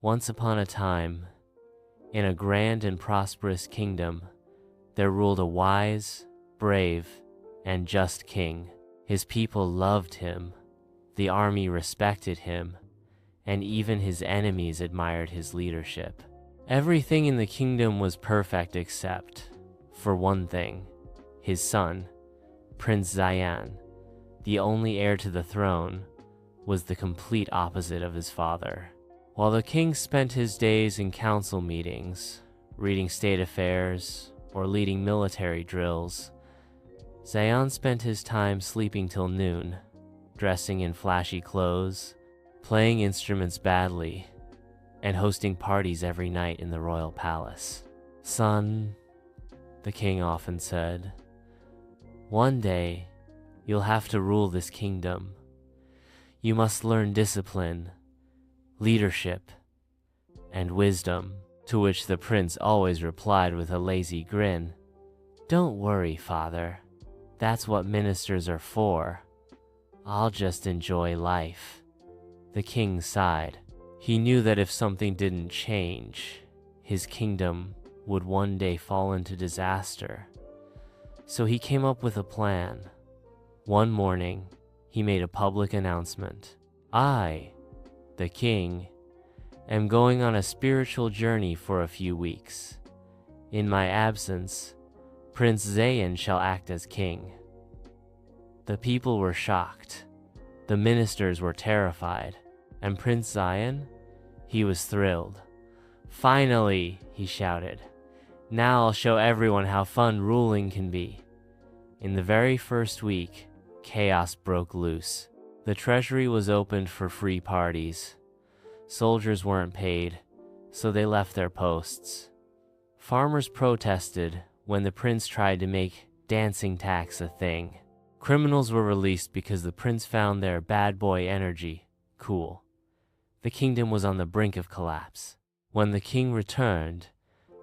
Once upon a time, in a grand and prosperous kingdom, there ruled a wise, brave, and just king. His people loved him, the army respected him, and even his enemies admired his leadership. Everything in the kingdom was perfect except, for one thing, his son, Prince Zayan, the only heir to the throne, was the complete opposite of his father. While the king spent his days in council meetings, reading state affairs, or leading military drills, Zayan spent his time sleeping till noon, dressing in flashy clothes, playing instruments badly, and hosting parties every night in the royal palace. "Son," the king often said, "one day you'll have to rule this kingdom. You must learn discipline, leadership, and wisdom." To which the prince always replied with a lazy grin, "Don't worry, father. That's what ministers are for. I'll just enjoy life." The king sighed. He knew that if something didn't change, his kingdom would one day fall into disaster. So he came up with a plan. One morning, he made a public announcement. "I, the king, am going on a spiritual journey for a few weeks. In my absence, Prince Zayan shall act as king." The people were shocked. The ministers were terrified. And Prince Zayan? He was thrilled. "Finally," he shouted. "Now I'll show everyone how fun ruling can be." In the very first week, chaos broke loose. The treasury was opened for free parties. Soldiers weren't paid, so they left their posts. Farmers protested when the prince tried to make dancing tax a thing. Criminals were released because the prince found their bad boy energy cool. The kingdom was on the brink of collapse. When the king returned,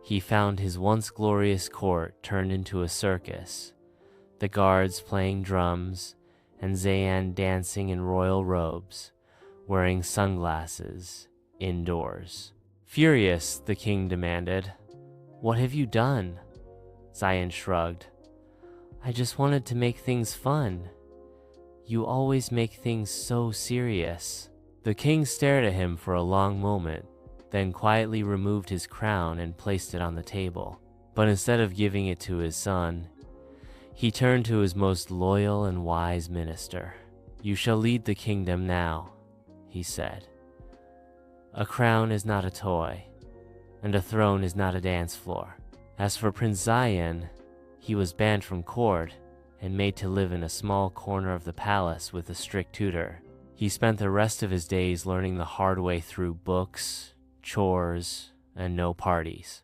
he found his once glorious court turned into a circus, the guards playing drums, and Zayan dancing in royal robes, wearing sunglasses, indoors. Furious, the king demanded, "What have you done?" Zayan shrugged. "I just wanted to make things fun. You always make things so serious." The king stared at him for a long moment, then quietly removed his crown and placed it on the table. But instead of giving it to his son, he turned to his most loyal and wise minister. "You shall lead the kingdom now," he said. "A crown is not a toy, and a throne is not a dance floor." As for Prince Zayan, he was banned from court and made to live in a small corner of the palace with a strict tutor. He spent the rest of his days learning the hard way through books, chores, and no parties.